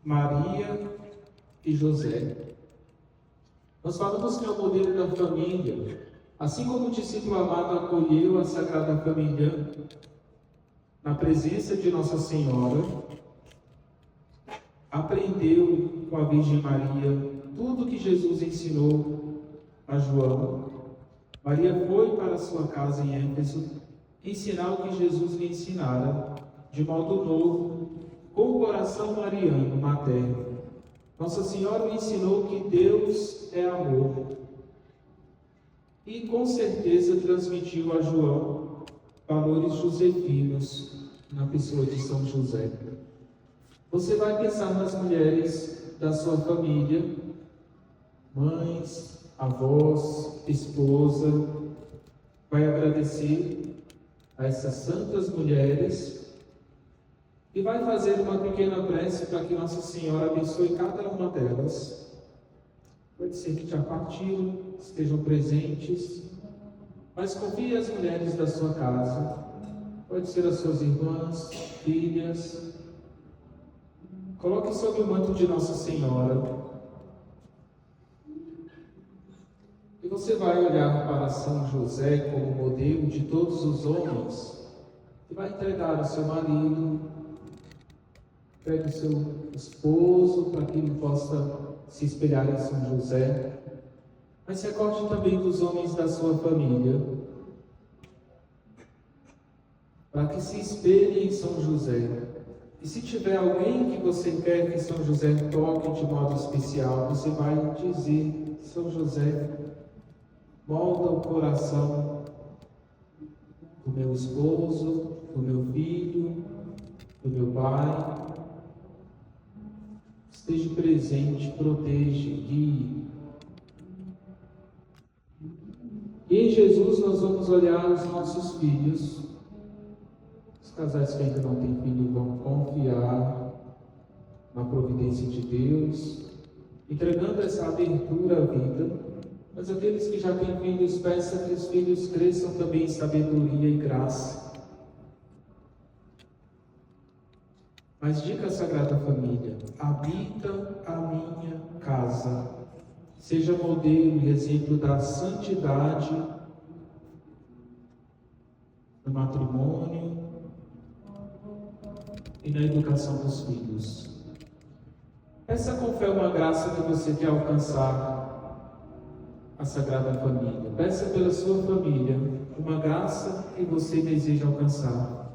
Maria e José. Nós falamos que é o modelo da família, assim como o discípulo amado acolheu a Sagrada Família na presença de Nossa Senhora, aprendeu com a Virgem Maria tudo que Jesus ensinou a João. Maria foi para sua casa em Éfeso ensinar o que Jesus lhe ensinara, de modo novo, com o coração mariano, materno. Nossa Senhora lhe ensinou que Deus é amor. E com certeza transmitiu a João valores josefinos na pessoa de São José. Você vai pensar nas mulheres da sua família, mães, avós, esposa, vai agradecer a essas santas mulheres e vai fazer uma pequena prece para que Nossa Senhora abençoe cada uma delas. Pode ser que já partiram, estejam presentes, mas confie as mulheres da sua casa, pode ser as suas irmãs, filhas. Coloque sob o manto de Nossa Senhora. E você vai olhar para São José como modelo de todos os homens e vai entregar o seu marido, entregue o seu esposo para que ele possa se espelhar em São José. Mas se recorde também dos homens da sua família, para que se espelhe em São José. E se tiver alguém que você quer que São José toque de modo especial, você vai dizer: São José, molda o coração do meu esposo, do meu filho, do meu pai. Esteja presente, proteja, guie. E em Jesus nós vamos olhar os nossos filhos. Os casais que ainda não têm filho vão confiar na providência de Deus, entregando essa abertura à vida. Mas aqueles que já têm filhos, peçam que os filhos cresçam também em sabedoria e graça. Mas diga à Sagrada Família: habita a minha casa. Seja modelo e exemplo da santidade no matrimônio e na educação dos filhos. Peça com fé uma graça que você quer alcançar a Sagrada Família. Peça pela sua família uma graça que você deseja alcançar.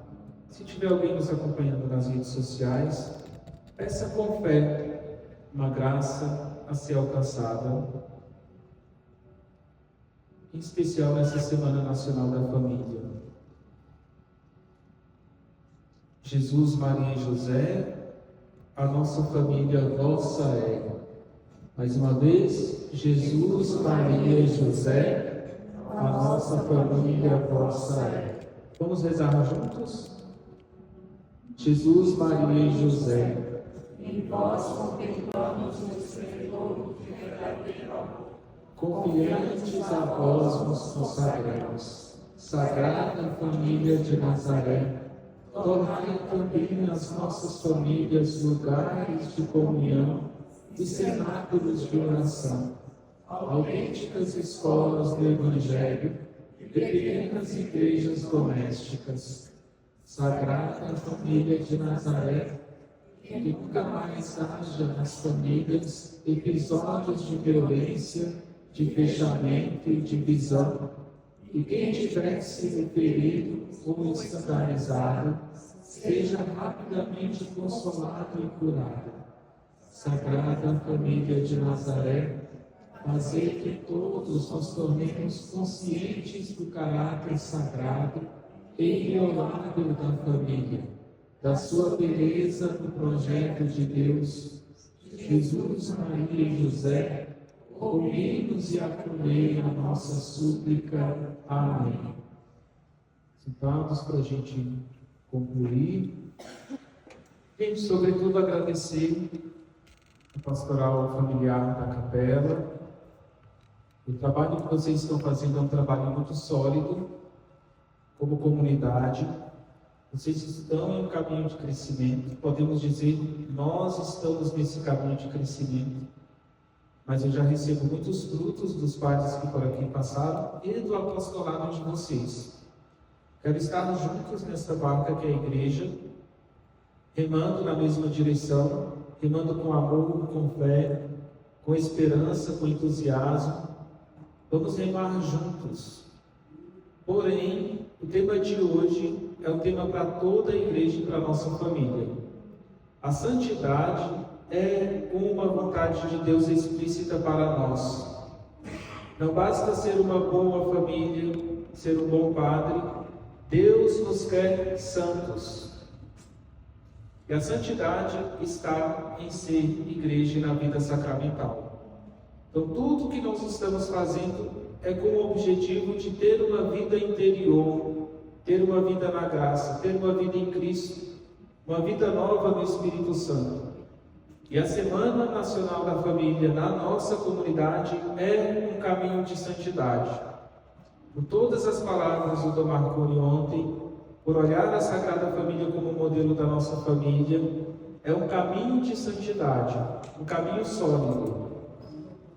Se tiver alguém nos acompanhando nas redes sociais, peça com fé uma graça a ser alcançada, em especial nessa Semana Nacional da Família. Jesus, Maria e José, a nossa família vossa é. Mais uma vez, Jesus, Maria e José, a nossa família vossa é. Vamos rezar juntos? Jesus, Maria e José, em vós contemplamos o esplendor de verdadeiro amor. confiantes a vós nos consagramos. Sagrada Família de Nazaré, tornai também as nossas famílias lugares de comunhão e cenáculos de oração, autênticas escolas do Evangelho e pequenas igrejas domésticas. Sagrada Família de Nazaré, que nunca mais haja nas famílias episódios de violência, de fechamento e divisão, e quem tiver sido ferido ou escandalizado, seja rapidamente consolado e curado. Sagrada Família de Nazaré, fazer que todos nos tornemos conscientes do caráter sagrado e inviolável da família, da sua beleza no projeto de Deus. Jesus, Maria e José, ouvi-nos e acolhei a nossa súplica. Amém. Sentados para a gente concluir. Gente, sobretudo agradecer a pastoral familiar da capela. O trabalho que vocês estão fazendo é um trabalho muito sólido, como comunidade. Vocês estão em um caminho de crescimento. Podemos dizer, nós estamos nesse caminho de crescimento. Mas eu já recebo muitos frutos dos padres que por aqui passaram e do apostolado de vocês. Quero estar juntos nessa barca que é a igreja, remando na mesma direção, remando com amor, com fé, com esperança, com entusiasmo. Vamos remar juntos. Porém, o tema de hoje é um tema para toda a igreja e para a nossa família. A santidade é uma vontade de Deus explícita para nós. Não basta ser uma boa família, ser um bom padre. Deus nos quer santos. E a santidade está em ser igreja e na vida sacramental. Então, tudo que nós estamos fazendo é com o objetivo de ter uma vida interior, ter uma vida na graça, ter uma vida em Cristo, uma vida nova no Espírito Santo. E a Semana Nacional da Família na nossa comunidade é um caminho de santidade. Por todas as palavras do Dom Marconi ontem, por olhar a Sagrada Família como modelo da nossa família, é um caminho de santidade, um caminho sólido.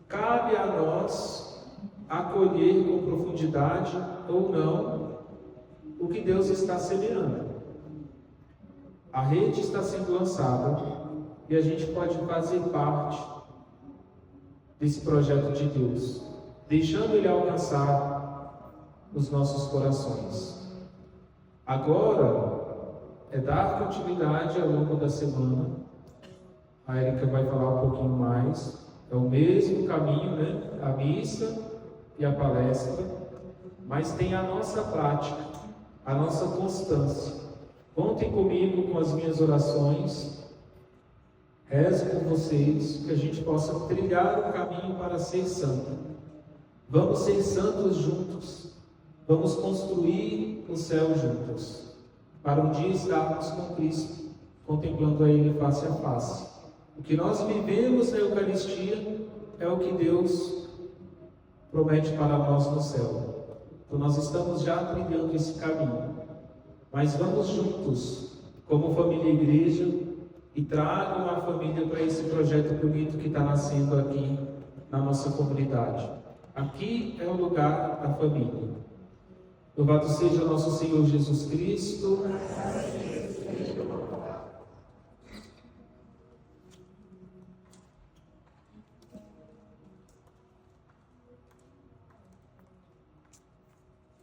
Cabe a nós acolher com profundidade ou não o que Deus está semeando. A rede está sendo lançada e a gente pode fazer parte desse projeto de Deus, deixando Ele alcançar os nossos corações. Agora é dar continuidade ao longo da semana. A Érica vai falar um pouquinho mais. É o mesmo caminho, né? A missa e a palestra, mas tem a nossa prática, a nossa constância. Contem comigo com as minhas orações. Rezo com vocês que a gente possa trilhar o caminho para ser santo. Vamos ser santos juntos. Vamos construir o céu juntos, para um dia estarmos com Cristo, contemplando a Ele face a face. O que nós vivemos na Eucaristia é o que Deus promete para nós no céu. Então nós estamos já trilhando esse caminho. Mas vamos juntos, como família e igreja, e tragam a família para esse projeto bonito que está nascendo aqui na nossa comunidade. Aqui é o lugar da família. Louvado seja nosso Senhor Jesus Cristo.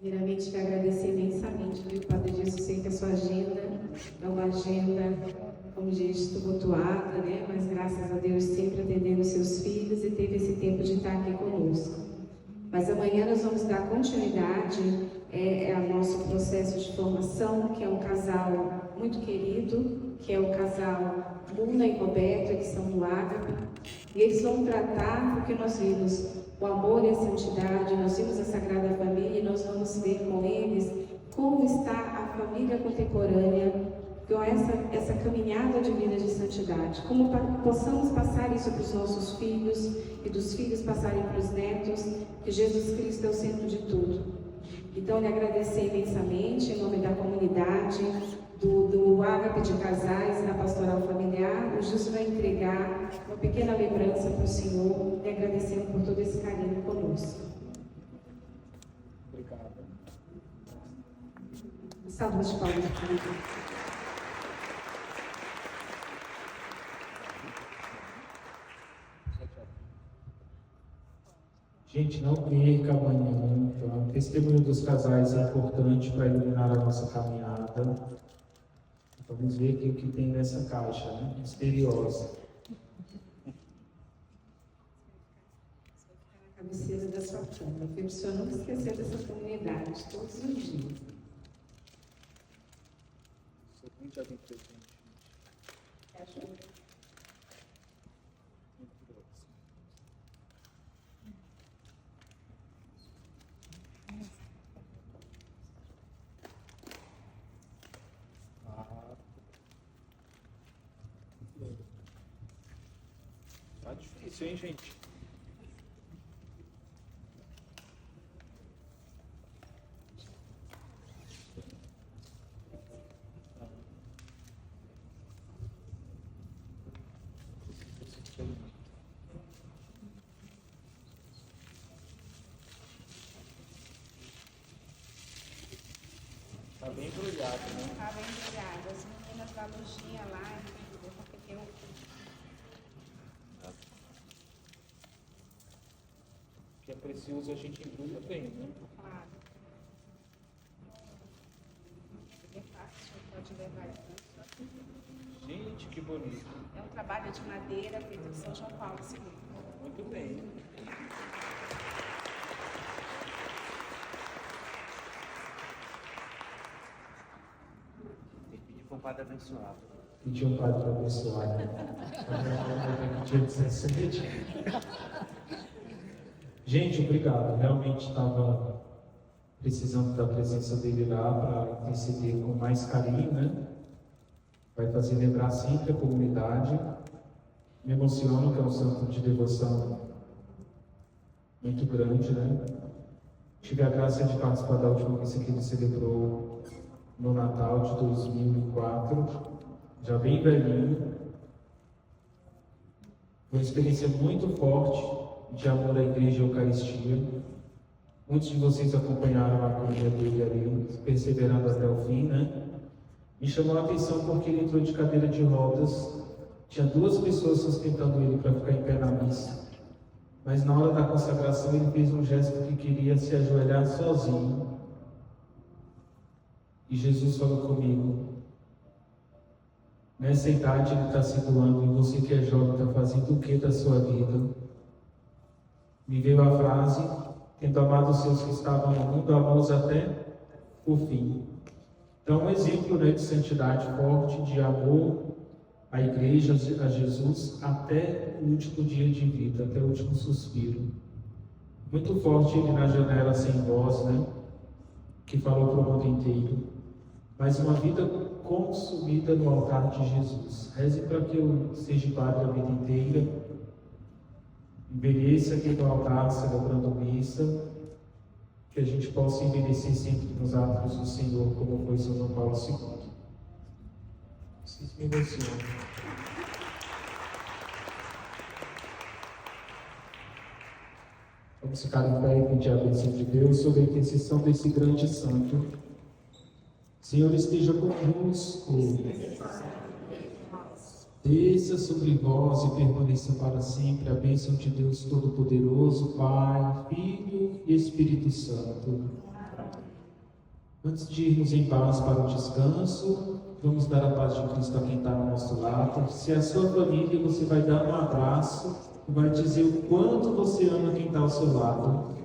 Primeiramente, quero agradecer imensamente, viu, Padre Jesus, sei que a sua agenda é uma agenda, como diz, tumultuada, né? Mas graças a Deus sempre atendendo seus filhos e teve esse tempo de estar aqui conosco. Mas amanhã nós vamos dar continuidade ao nosso processo de formação, que é um casal muito querido, que é o casal Muna e Roberto, eles são do Ágape, e eles vão tratar, porque nós vimos o amor e a santidade, nós vimos a Sagrada Família, e nós vamos ver com eles como está a família contemporânea, com essa caminhada de vida de santidade, como possamos passar isso para os nossos filhos, e dos filhos passarem para os netos, que Jesus Cristo é o centro de tudo. Então, lhe agradecer imensamente, em nome da comunidade, do Ágape de Casais, na Pastoral Familiar. O Justo vai entregar uma pequena lembrança para o Senhor, lhe agradecendo por todo esse carinho conosco. Obrigado. Salve de palmas, querido. Gente, não perca amanhã. Então, o testemunho dos casais é importante para iluminar a nossa caminhada. Vamos ver aqui o que tem nessa caixa, né? Misteriosa. Na cabeceira da sua cama. Para o senhor não esquecer dessa comunidade, todos os dias. Sou muito bem presente. Acho. Tá difícil, hein, gente? Tá bem embrulhado, né? Estava embrulhada. As meninas da lojinha lá, eu peguei um. O que é precioso a gente embrulha bem, né? Claro. É fácil, pode levar isso. Gente, que bonito. É um trabalho de madeira feito em São João Paulo II. Muito bem. Tem que pedir para o padre abençoar. Pedi um padre para abençoar. Dia 17. Gente, obrigado. Realmente estava precisando da presença dele lá para interceder com mais carinho, né? Vai fazer lembrar sempre a comunidade. Me emociona, que é um santo de devoção muito grande, né? Tive a graça de participar da última missa que ele celebrou no Natal de 2004, já bem velhinho. Foi uma experiência muito forte de amor à Igreja e à Eucaristia. Muitos de vocês acompanharam a comunhão dele ali, perseverando até o fim, né? Me chamou a atenção porque ele entrou de cadeira de rodas, tinha 2 pessoas sustentando ele para ficar em pé na missa. Mas na hora da consagração ele fez um gesto que queria se ajoelhar sozinho. E Jesus falou comigo: nessa idade ele está se doando, e você que é jovem está fazendo o que da sua vida? Me veio a frase: tendo amado os seus que estavam no mundo, amamos até o fim. Então, um exemplo, né, de santidade forte, de amor à Igreja, a Jesus, até o último dia de vida, até o último suspiro. Muito forte ele na janela sem voz, né, que falou para o mundo inteiro. Mas uma vida consumida no altar de Jesus. Reze para que eu seja padre a vida inteira, envelheça aqui no altar celebrando missa, que a gente possa envelhecer sempre nos atos do Senhor, como foi São João Paulo II. Vocês me emocionam. Vamos ficar em pé e pedir a bênção de Deus sobre a intercessão desse grande santo. Senhor, esteja convosco. Desça sobre vós e permaneça para sempre a bênção de Deus Todo-Poderoso, Pai, Filho e Espírito Santo. Antes de irmos em paz para o descanso, vamos dar a paz de Cristo a quem está ao nosso lado. Se é a sua família, você vai dar um abraço e vai dizer o quanto você ama quem está ao seu lado.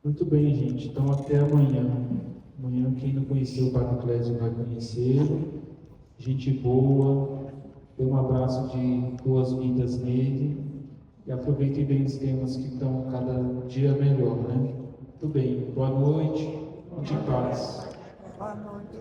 Muito bem, gente. Então, até amanhã. Amanhã, quem não conheceu o Padre Clésio vai conhecê-lo. Gente boa. Dê um abraço de boas-vindas nele. E aproveitem bem os temas que estão cada dia melhor, né? Muito bem. Boa noite. De paz. Boa noite.